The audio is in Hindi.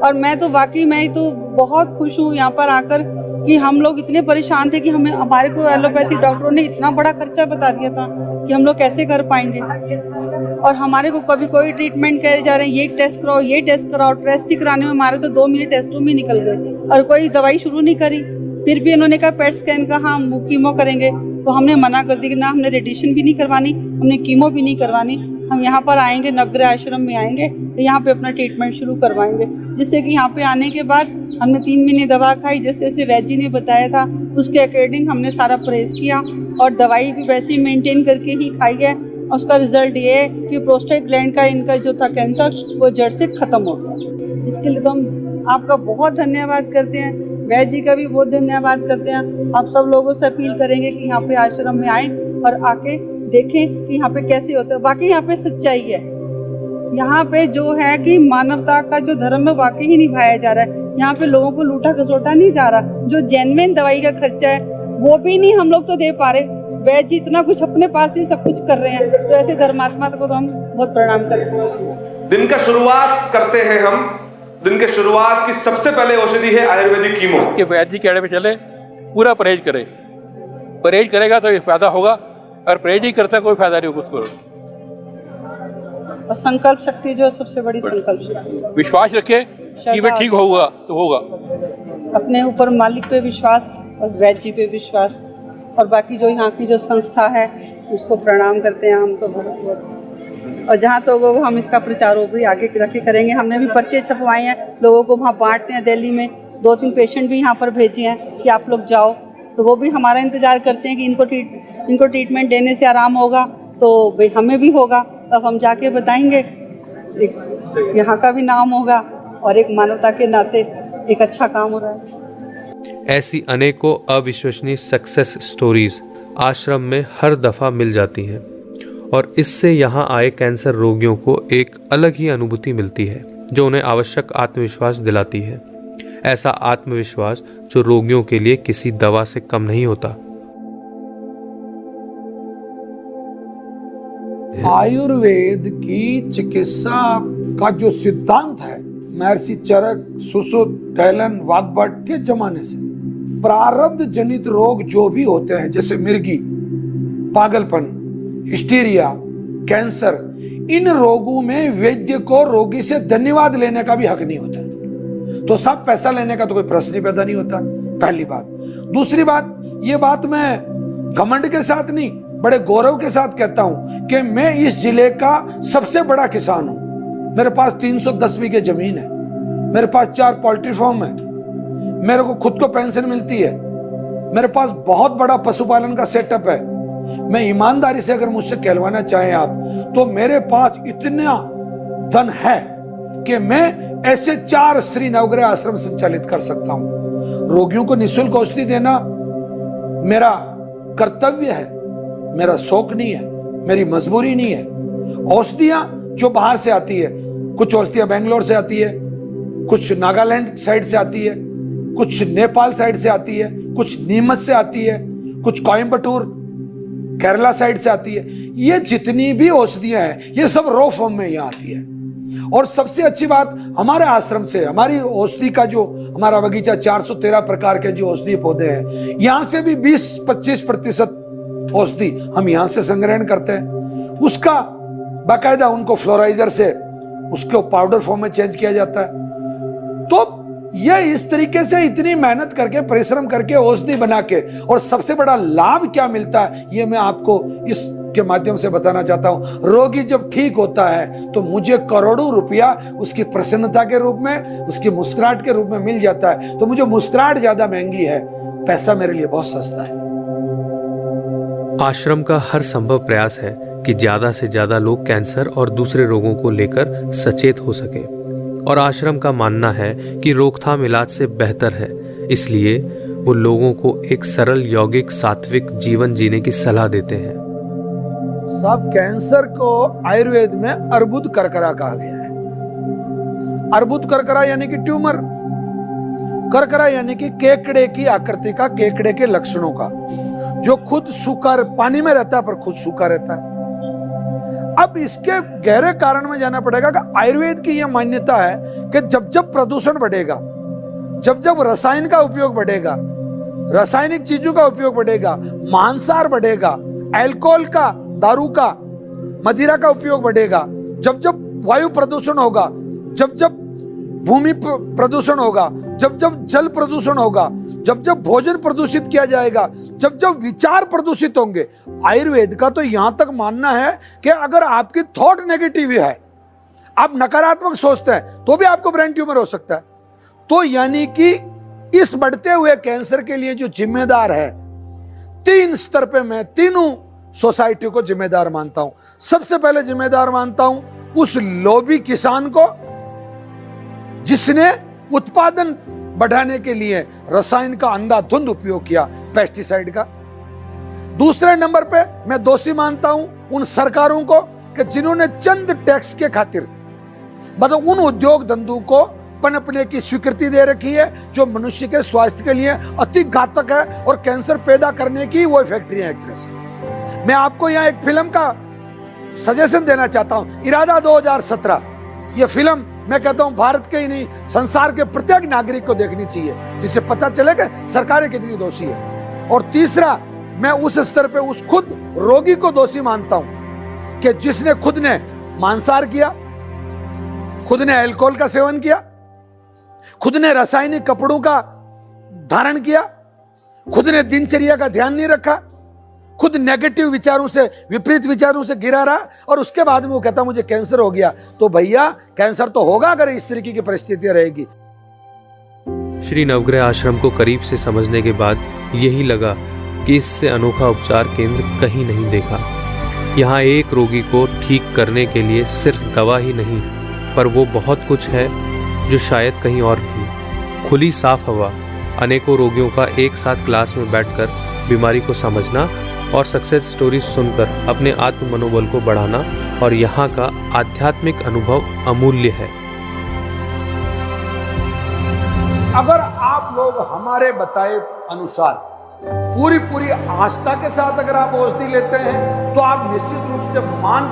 और मैं तो बहुत खुश हूँ यहाँ पर आकर कि हम लोग इतने परेशान थे कि हमारे को एलोपैथी डॉक्टरों ने इतना बड़ा खर्चा बता दिया था कि हम लोग कैसे कर पाएंगे। और हमारे को कभी कोई ट्रीटमेंट करे जा रहे हैं, ये टेस्ट कराओ, टेस्ट ही कराने में हमारे तो 2 महीने टेस्टों में निकल गए और कोई दवाई शुरू नहीं करी। फिर भी इन्होंने कहा पेट स्कैन का हाँ कीमो करेंगे, तो हमने मना कर दी कि ना, हमने रेडिएशन भी नहीं करवानी, हमने कीमो भी नहीं करवानी। हम यहाँ पर आएंगे, नवग्रह आश्रम में आएंगे तो यहाँ पे अपना ट्रीटमेंट शुरू करवाएंगे। जिससे कि यहाँ पे आने के बाद हमने 3 महीने दवा खाई, जैसे जैसे वैद्य जी ने बताया था उसके अकॉर्डिंग हमने सारा परहेज किया और दवाई भी वैसे ही मेंटेन करके ही खाई है। और उसका रिजल्ट ये है कि प्रोस्टेट ग्लैंड का इनका जो था कैंसर वो जड़ से खत्म हो गया। इसके लिए तो हम आपका बहुत धन्यवाद करते हैं, वैद्य जी का भी बहुत धन्यवाद करते हैं। आप सब लोगों से अपील करेंगे कि यहाँ पे आश्रम में आएँ और आके देखें कि यहाँ पे कैसे होता है। बाकी यहाँ पे सच्चाई है, यहाँ पे जो है कि मानवता का जो धर्म है वाकई ही निभाया जा रहा है। यहाँ पे लोगों को लूटा खसोटा नहीं जा रहा। जो जेन्युइन दवाई का खर्चा है वो भी नहीं हम लोग तो दे पा रहे, वैद्य जी इतना कुछ अपने पास ही सब कुछ कर रहे हैं। तो ऐसे धर्मात्मा को तो हम बहुत प्रणाम करते हैं। दिन का शुरुआत करते हैं हम, दिन के शुरुआत की सबसे पहले औषधि है आयुर्वेदिक कीमो। कि वैद्य जी कहने पे चले, पूरा परहेज करे, परहेज करेगा तो ये फायदा होगा, और परहेज ही करता कोई फायदा नहीं होगा उसको। और संकल्प शक्ति जो सबसे बड़ी संकल्प शक्ति, विश्वास रखे कि वे ठीक होगा तो होगा। अपने ऊपर मालिक पे विश्वास और वैद्य जी पे विश्वास, और बाकी जो यहाँ की जो संस्था है उसको प्रणाम करते हैं हम तो बहुत। और जहाँ तो वो हम इसका प्रचार भी आगे जाके करेंगे। हमने भी पर्चे छपवाए हैं, लोगों को वहाँ बांटते हैं। दिल्ली में 2-3 पेशेंट भी यहाँ पर भेजे हैं कि आप लोग जाओ, तो वो भी हमारा इंतज़ार करते हैं कि इनको ट्रीटमेंट देने से आराम होगा तो भाई हमें भी होगा। अब हम जाके बताएंगे, एक यहाँ का भी नाम होगा और एक मानवता के नाते एक अच्छा काम हो रहा है। ऐसी अनेकों अविश्वसनीय सक्सेस स्टोरीज आश्रम में हर दफ़ा मिल जाती हैं और इससे यहाँ आए कैंसर रोगियों को एक अलग ही अनुभूति मिलती है जो उन्हें आवश्यक आत्मविश्वास दिलाती है। ऐसा आत्मविश्वास जो रोगियों के लिए किसी दवा से कम नहीं होता। आयुर्वेद की चिकित्सा का जो सिद्धांत है, महर्षि चरक, सुश्रुत, टैलन, वाग्भट के जमाने से प्रारब्ध जनित रोग जो भी होते हैं, जैसे मिर्गी, पागलपन, हिस्टीरिया, कैंसर, इन रोगों में वैद्य को रोगी से धन्यवाद लेने का भी हक नहीं होता। तो सब पैसा लेने का तो कोई प्रश्न ही पैदा नहीं होता, पहली बात। दूसरी बात, ये बात मैं घमंड के साथ नहीं, बड़े गौरव के साथ कहता हूं कि मैं इस जिले का सबसे बड़ा किसान हूं। मेरे पास 310 बीघे जमीन है, मेरे पास 4 पोल्ट्री फार्म है, मेरे को खुद को पेंशन मिलती है, मेरे पास बहुत बड़ा पशुपालन का सेटअप है। मैं ईमानदारी से अगर मुझसे कहलवाना चाहें आप, तो मेरे पास इतना धन है कि मैं ऐसे 4 श्री नवग्रह आश्रम संचालित कर सकता हूं। रोगियों को निःशुल्क औषधि देना मेरा कर्तव्य है, मेरा शौक नहीं है, मेरी मजबूरी नहीं है। औषधियां जो बाहर से आती है, कुछ औषधियां बेंगलोर से आती है, कुछ नागालैंड साइड से आती है, कुछ नेपाल साइड से आती है, कुछ नीमच से आती है, कुछ कोयम्बटूर केरला साइड से आती है। ये जितनी भी औषधियां हैं ये सब रॉ फॉर्म में यहाँ आती है। और सबसे अच्छी बात, हमारे आश्रम से हमारी औषधि का जो हमारा बगीचा 413 प्रकार के जो औषधि पौधे हैं, यहाँ से भी 20-25% औषधि हम यहाँ से संग्रहण करते हैं। उसका बाकायदा उनको फ्लोराइजर से उसको पाउडर फॉर्म में चेंज किया जाता है। तो ये इस तरीके से इतनी मेहनत करके, परिश्रम करके औषधि बना के, और सबसे बड़ा लाभ क्या मिलता है ये मैं आपको इसके माध्यम से बताना चाहता हूं। रोगी जब ठीक होता है तो मुझे करोड़ों रुपया उसकी प्रसन्नता के रूप में, उसकी मुस्कुराहट के रूप में मिल जाता है। तो मुझे मुस्कुराहट ज्यादा महंगी है, पैसा मेरे लिए बहुत सस्ता है। आश्रम का हर संभव प्रयास है कि ज्यादा से ज्यादा लोग कैंसर और दूसरे रोगों को लेकर सचेत हो सके, और आश्रम का मानना है कि रोकथाम इलाज से बेहतर है। इसलिए वो लोगों को एक सरल, यौगिक, सात्विक जीवन जीने की सलाह देते हैं। सब कैंसर को आयुर्वेद में अर्बुद करकरा कहा गया है। अर्बुद करकरा यानी कि ट्यूमर, करकरा यानी कि केकड़े की आकृति का, केकड़े के लक्षणों का, जो खुद सूखा, पानी में रहता है पर खुद सूखा रहता है। अब इसके गहरे कारण में जाना पड़ेगा कि आयुर्वेद की यह मान्यता है कि जब जब प्रदूषण बढ़ेगा, जब जब रसायन का उपयोग बढ़ेगा, रासायनिक चीजों का उपयोग बढ़ेगा, मांसाहार बढ़ेगा, अल्कोहल का, दारू का, मदिरा का उपयोग बढ़ेगा, जब जब वायु प्रदूषण होगा, जब जब भूमि प्रदूषण होगा, जब जब जल प्रदूषण होगा, जब जब भोजन प्रदूषित किया जाएगा, जब जब विचार प्रदूषित होंगे। आयुर्वेद का तो यहां तक मानना है कि अगर आपकी थॉट नेगेटिव है, आप नकारात्मक सोचते हैं, तो भी आपको ब्रेन ट्यूमर हो सकता है। तो यानी कि इस बढ़ते हुए कैंसर के लिए जो जिम्मेदार है, 3 स्तर पे मैं तीनों सोसाइटी को जिम्मेदार मानता हूं। सबसे पहले जिम्मेदार मानता हूं उस लोभी किसान को जिसने उत्पादन बढ़ाने के लिए रसायन का अंधाधुंध उपयोग किया, पेस्टिसाइड का। दूसरे नंबर पे मैं दोषी मानता हूं उन सरकारों को कि जिन्होंने चंद टैक्स के खातिर मतलब उन उद्योग धंधों को पनपने की स्वीकृति दे रखी है जो मनुष्य के स्वास्थ्य के लिए अति घातक है और कैंसर पैदा करने की वो फैक्ट्री है एक तरह से। मैं आपको यहाँ एक फिल्म का सजेशन देना चाहता हूँ, इरादा 2017। ये फिल्म मैं कहता हूँ भारत के ही नहीं, संसार के प्रत्येक नागरिक को देखनी चाहिए, जिससे पता चले कि सरकारें कितनी दोषी है। और तीसरा, मैं उस स्तर पे उस खुद रोगी को दोषी मानता हूं कि जिसने खुद ने मांसाहार किया, खुद ने अल्कोहल का सेवन किया, खुद ने रासायनिक कपड़ों का धारण किया, खुद ने दिनचर्या का ध्यान नहीं रखा, खुद नेगेटिव विचारों से, विपरीत विचारों से घिरा रहा, और उसके बाद में वो कहता मुझे कैंसर हो गया। तो भैया कैंसर तो होगा अगर इस तरीके की परिस्थितियां रहेगी। श्री नवग्रह आश्रम को करीब से समझने के बाद यही लगा कि इससे अनोखा उपचार केंद्र कहीं नहीं देखा। यहाँ एक रोगी को ठीक करने के लिए सिर्फ दवा ही नहीं, पर वो बहुत कुछ है जो शायद कहीं और नहीं। खुली साफ हवा, अनेकों रोगियों का एक साथ क्लास में बैठकर बीमारी को समझना और सक्सेस स्टोरी सुनकर अपने आत्म मनोबल को बढ़ाना, और यहाँ का आध्यात्मिक अनुभव अमूल्य है। अगर आप लोग हमारे बताए अनुसार पूरी आस्था के साथ अगर आप औषधि लेते हैं तो आप निश्चित रूप से मान के